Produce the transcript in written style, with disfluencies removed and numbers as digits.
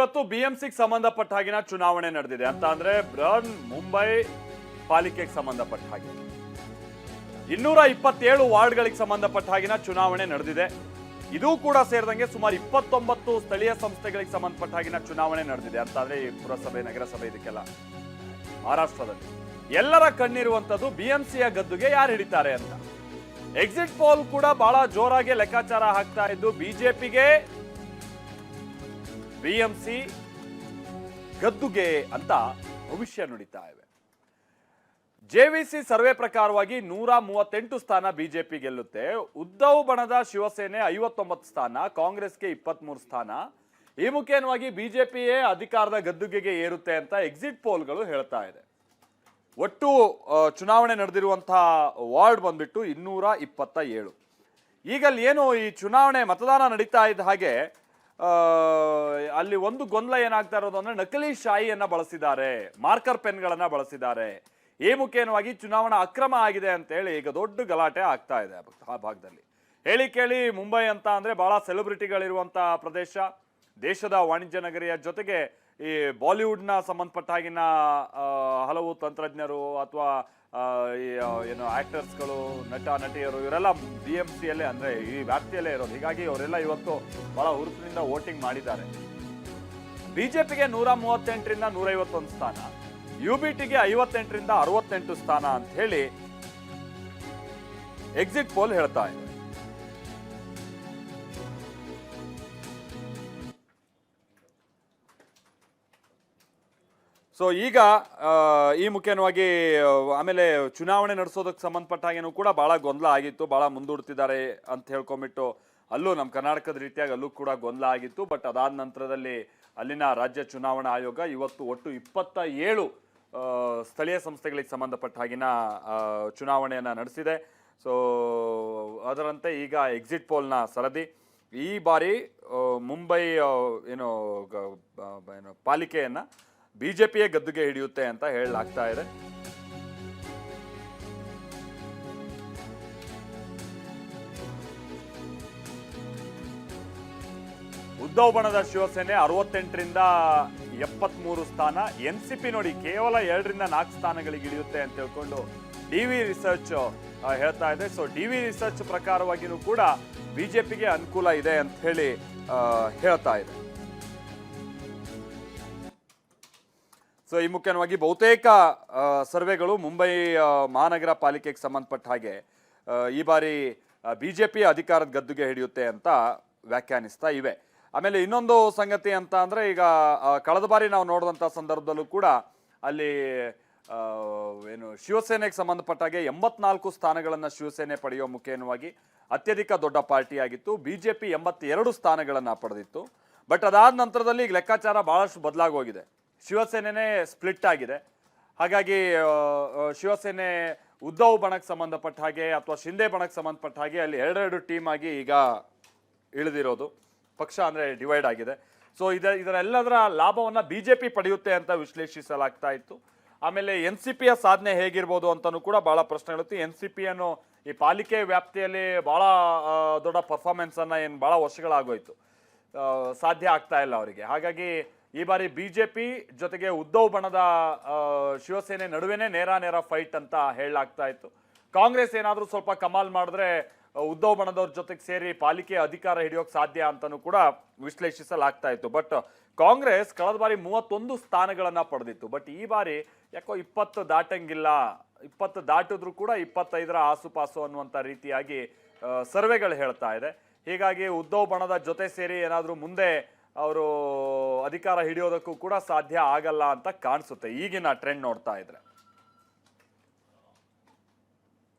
ಇವತ್ತು ಬಿಎಂಸಿಗೆ ಸಂಬಂಧಪಟ್ಟ ಹಾಗಿನ ಚುನಾವಣೆ ನಡೆದಿದೆ ಅಂತ ಅಂದ್ರೆ ಬೃಹನ್ ಮುಂಬೈ ಪಾಲಿಕೆಗೆ ಸಂಬಂಧಪಟ್ಟ ಹಾಗೆ 227 ವಾರ್ಡ್ಗಳಿಗೆ ಸಂಬಂಧಪಟ್ಟ ಹಾಗಿನ ಚುನಾವಣೆ ನಡೆದಿದೆ. ಇದು ಕೂಡ ಸೇರಿದಂಗೆ ಸುಮಾರು 29 ಸ್ಥಳೀಯ ಸಂಸ್ಥೆಗಳಿಗೆ ಸಂಬಂಧಪಟ್ಟ ಹಾಗಿನ ಚುನಾವಣೆ ನಡೆದಿದೆ ಅಂತ ಅಂದ್ರೆ ಈ ಪುರಸಭೆ ನಗರಸಭೆ ಇದಕ್ಕೆಲ್ಲ ಮಹಾರಾಷ್ಟ್ರದಲ್ಲಿ ಎಲ್ಲರ ಕಣ್ಣಿರುವಂತದ್ದು ಬಿಎಂಸಿಯ ಗದ್ದುಗೆ ಯಾರು ಹಿಡಿತಾರೆ ಅಂತ. ಎಕ್ಸಿಟ್ ಪೋಲ್ ಕೂಡ ಬಹಳ ಜೋರಾಗಿ ಲೆಕ್ಕಾಚಾರ ಹಾಕ್ತಾ ಇದ್ದು ಬಿಜೆಪಿಗೆ ಬಿಎಂಸಿ ಗದ್ದುಗೆ ಅಂತ ಭವಿಷ್ಯ ನುಡಿತಾ ಇವೆ. ಜೆವಿಸಿ ಸರ್ವೆ ಪ್ರಕಾರವಾಗಿ 138 ಸ್ಥಾನ ಬಿಜೆಪಿ ಗೆಲ್ಲುತ್ತೆ. ಉದ್ಧವ್ ಬಣದ ಶಿವಸೇನೆ 59 ಸ್ಥಾನ, ಕಾಂಗ್ರೆಸ್ಗೆ 23 ಸ್ಥಾನ. ಈ ಮುಖೇನವಾಗಿ ಬಿಜೆಪಿಯೇ ಅಧಿಕಾರದ ಗದ್ದುಗೆಗೆ ಏರುತ್ತೆ ಅಂತ ಎಕ್ಸಿಟ್ ಪೋಲ್ಗಳು ಹೇಳ್ತಾ ಇದೆ. ಒಟ್ಟು ಚುನಾವಣೆ ನಡೆದಿರುವಂತಹ ವಾರ್ಡ್ ಬಂದ್ಬಿಟ್ಟು 227. ಈಗಲ್ಲಿ ಏನು ಈ ಚುನಾವಣೆ ಮತದಾನ ನಡೀತಾ ಇದ್ದ ಹಾಗೆ ಅಲ್ಲಿ ಒಂದು ಗೊಂದಲ ಏನಾಗ್ತಾ ಇರೋದು ಅಂದ್ರೆ ನಕಲಿ ಶಾಯಿಯನ್ನ ಬಳಸಿದ್ದಾರೆ, ಮಾರ್ಕರ್ ಪೆನ್ಗಳನ್ನ ಬಳಸಿದ್ದಾರೆ. ಈ ಮುಖೇನವಾಗಿ ಚುನಾವಣಾ ಅಕ್ರಮ ಆಗಿದೆ ಅಂತ ಹೇಳಿ ಈಗ ದೊಡ್ಡ ಗಲಾಟೆ ಆಗ್ತಾ ಇದೆ ಆ ಭಾಗದಲ್ಲಿ. ಹೇಳಿ ಕೇಳಿ ಮುಂಬೈ ಅಂತ ಅಂದ್ರೆ ಬಹಳ ಸೆಲೆಬ್ರಿಟಿಗಳಿರುವಂತಹ ಪ್ರದೇಶ, ದೇಶದ ವಾಣಿಜ್ಯ ನಗರಿಯ ಜೊತೆಗೆ ಈ ಬಾಲಿವುಡ್ನ ಸಂಬಂಧಪಟ್ಟ ಹಾಗಿನ ಹಲವು ತಂತ್ರಜ್ಞರು ಅಥವಾ ಏನು ಆಕ್ಟರ್ಸ್ಗಳು, ನಟ ನಟಿಯರು ಇವರೆಲ್ಲ ಬಿಎಂಸಿಯಲ್ಲೇ ಅಂದ್ರೆ ಈ ವ್ಯಾಪ್ತಿಯಲ್ಲೇ ಇರೋದು. ಹೀಗಾಗಿ ಅವರೆಲ್ಲ ಇವತ್ತು ಬಹಳ ಹುರುಪಿನಿಂದ ವೋಟಿಂಗ್ ಮಾಡಿದ್ದಾರೆ. ಬಿಜೆಪಿಗೆ 138ರಿಂದ 151 ಸ್ಥಾನ, ಯುಬಿಟಿಗೆ 58ರಿಂದ 68 ಸ್ಥಾನ ಅಂತ ಹೇಳಿ ಎಕ್ಸಿಟ್ ಪೋಲ್ ಹೇಳ್ತಾ ಇದೆ. ಸೊ ಈಗ ಈ ಮುಖೇನವಾಗಿ ಆಮೇಲೆ ಚುನಾವಣೆ ನಡೆಸೋದಕ್ಕೆ ಸಂಬಂಧಪಟ್ಟ ಹಾಗೇನು ಕೂಡ ಬಹಳ ಗೊಂದಲ ಆಗಿತ್ತು, ಬಹಳ ಮುಂದೂಡ್ತಿದ್ದಾರೆ ಅಂತ ಹೇಳ್ಕೊಂಡ್ಬಿಟ್ಟು ಅಲ್ಲೂ ನಮ್ಮ ಕರ್ನಾಟಕದ ರೀತಿಯಾಗಿ ಅಲ್ಲೂ ಕೂಡ ಗೊಂದಲ ಆಗಿತ್ತು. ಬಟ್ ಅದಾದ ನಂತರದಲ್ಲಿ ಅಲ್ಲಿನ ರಾಜ್ಯ ಚುನಾವಣಾ ಆಯೋಗ ಇವತ್ತು ಒಟ್ಟು 27 ಸ್ಥಳೀಯ ಸಂಸ್ಥೆಗಳಿಗೆ ಸಂಬಂಧಪಟ್ಟ ಹಾಗಿನ ಚುನಾವಣೆಯನ್ನು ನಡೆಸಿದೆ. ಸೊ ಅದರಂತೆ ಈಗ ಎಕ್ಸಿಟ್ ಪೋಲ್ನ ಸರದಿ ಈ ಬಾರಿ ಮುಂಬೈ ಏನು ಪಾಲಿಕೆಯನ್ನ ಬಿಜೆಪಿಯೇ ಗದ್ದುಗೆ ಹಿಡಿಯುತ್ತೆ ಅಂತ ಹೇಳಲಾಗ್ತಾ ಇದೆ. ಉದ್ಧವ್ ಬಣದ ಶಿವಸೇನೆ 68ರಿಂದ 73 ಸ್ಥಾನ, ಎನ್ಸಿಪಿ ನೋಡಿ ಕೇವಲ 2ರಿಂದ 4 ಸ್ಥಾನಗಳಿಗೆ ಇಳಿಯುತ್ತೆ ಅಂತ ಹೇಳ್ಕೊಂಡು ಡಿವಿ ರಿಸರ್ಚ್ ಹೇಳ್ತಾ ಇದೆ. ಸೊ ಡಿವಿ ರಿಸರ್ಚ್ ಪ್ರಕಾರವಾಗಿಯೂ ಕೂಡ ಬಿಜೆಪಿಗೆ ಅನುಕೂಲ ಇದೆ ಅಂತ ಹೇಳಿ ಹೇಳ್ತಾ ಇದೆ. ಸೊ ಈ ಮುಖ್ಯವಾಗಿ ಬಹುತೇಕ ಸರ್ವೆಗಳು ಮುಂಬೈ ಮಹಾನಗರ ಪಾಲಿಕೆಗೆ ಸಂಬಂಧಪಟ್ಟ ಹಾಗೆ ಈ ಬಾರಿ ಬಿಜೆಪಿ ಅಧಿಕಾರದ ಗದ್ದುಗೆ ಹಿಡಿಯುತ್ತೆ ಅಂತ ವ್ಯಾಖ್ಯಾನಿಸ್ತಾ ಇವೆ. ಆಮೇಲೆ ಇನ್ನೊಂದು ಸಂಗತಿ ಅಂತ ಅಂದ್ರೆ ಈಗ ಕಳೆದ ಬಾರಿ ನಾವು ನೋಡಿದಂಥ ಸಂದರ್ಭದಲ್ಲೂ ಕೂಡ ಅಲ್ಲಿ ಏನು ಶಿವಸೇನೆಗೆ ಸಂಬಂಧಪಟ್ಟಾಗೆ 84 ಸ್ಥಾನಗಳನ್ನು ಶಿವಸೇನೆ ಪಡೆಯುವ ಮುಖೇನವಾಗಿ ಅತ್ಯಧಿಕ ದೊಡ್ಡ ಪಾರ್ಟಿ ಆಗಿತ್ತು. ಬಿಜೆಪಿ 82 ಸ್ಥಾನಗಳನ್ನು ಪಡೆದಿತ್ತು. ಬಟ್ ಅದಾದ ನಂತರದಲ್ಲಿ ಈಗ ಲೆಕ್ಕಾಚಾರ ಬಹಳಷ್ಟು ಬದಲಾಗೋಗಿದೆ. ಶಿವಸೇನೆನೇ ಸ್ಪ್ಲಿಟ್ ಆಗಿದೆ. ಹಾಗಾಗಿ ಶಿವಸೇನೆ ಉದ್ಧವ್ ಬಣಕ್ಕೆ ಸಂಬಂಧಪಟ್ಟ ಹಾಗೆ ಅಥವಾ ಶಿಂದೆ ಬಣಕ್ಕೆ ಸಂಬಂಧಪಟ್ಟ ಹಾಗೆ ಅಲ್ಲಿ 2 ಟೀಮ್ ಆಗಿ ಈಗ ಇಳಿದಿರೋದು, ಪಕ್ಷ ಅಂದ್ರೆ ಡಿವೈಡ್ ಆಗಿದೆ. ಸೊ ಇದರೆಲ್ಲದರ ಲಾಭವನ್ನ ಬಿಜೆಪಿ ಪಡೆಯುತ್ತೆ ಅಂತ ವಿಶ್ಲೇಷಿಸಲಾಗ್ತಾ ಇತ್ತು. ಆಮೇಲೆ ಎನ್ಸಿಪಿಯ ಸಾಧನೆ ಹೇಗಿರ್ಬೋದು ಅಂತಾನು ಕೂಡ ಬಹಳ ಪ್ರಶ್ನೆಗಳಿತ್ತು. ಎನ್ಸಿಪಿಯನ್ನು ಈ ಪಾಲಿಕೆ ವ್ಯಾಪ್ತಿಯಲ್ಲಿ ಬಹಳ ದೊಡ್ಡ ಪರ್ಫಾರ್ಮೆನ್ಸ್ ಅನ್ನ ಏನು ಬಹಳ ವರ್ಷಗಳಾಗೋಯ್ತು, ಸಾಧ್ಯ ಆಗ್ತಾ ಇಲ್ಲ ಅವರಿಗೆ. ಹಾಗಾಗಿ ಈ ಬಾರಿ ಬಿಜೆಪಿ ಜೊತೆಗೆ ಉದ್ಧವ್ ಬಣದ ಶಿವಸೇನೆ ನಡುವೆನೇ ನೇರ ಫೈಟ್ ಅಂತ ಹೇಳಲಾಗ್ತಾ ಇತ್ತು. ಕಾಂಗ್ರೆಸ್ ಏನಾದರೂ ಸ್ವಲ್ಪ ಕಮಾಲ್ ಮಾಡಿದ್ರೆ ಉದ್ಧವ್ ಬಣದವ್ರ ಜೊತೆಗೆ ಸೇರಿ ಪಾಲಿಕೆ ಅಧಿಕಾರ ಹಿಡಿಯೋಕೆ ಸಾಧ್ಯ ಅಂತಾನೂ ಕೂಡ ವಿಶ್ಲೇಷಿಸಲಾಗ್ತಾ ಇತ್ತು. ಬಟ್ ಕಾಂಗ್ರೆಸ್ ಕಳೆದ ಬಾರಿ 31 ಸ್ಥಾನಗಳನ್ನ ಪಡೆದಿತ್ತು. ಬಟ್ ಈ ಬಾರಿ ಯಾಕೋ 20 ದಾಟಂಗಿಲ್ಲ, 20 ದಾಟಿದ್ರು ಕೂಡ 25ರ ಆಸುಪಾಸು ಅನ್ನುವಂಥ ರೀತಿಯಾಗಿ ಸರ್ವೆಗಳು ಹೇಳ್ತಾ ಇದೆ. ಹೀಗಾಗಿ ಉದ್ಧವ್ ಬಣದ ಜೊತೆ ಸೇರಿ ಏನಾದರೂ ಮುಂದೆ ಅವರು ಅಧಿಕಾರ ಹಿಡಿಯೋದಕ್ಕೂ ಕೂಡ ಸಾಧ್ಯ ಆಗಲ್ಲ ಅಂತ ಕಾಣಿಸುತ್ತೆ ಈಗಿನ ಟ್ರೆಂಡ್ ನೋಡ್ತಾ ಇದ್ರೆ.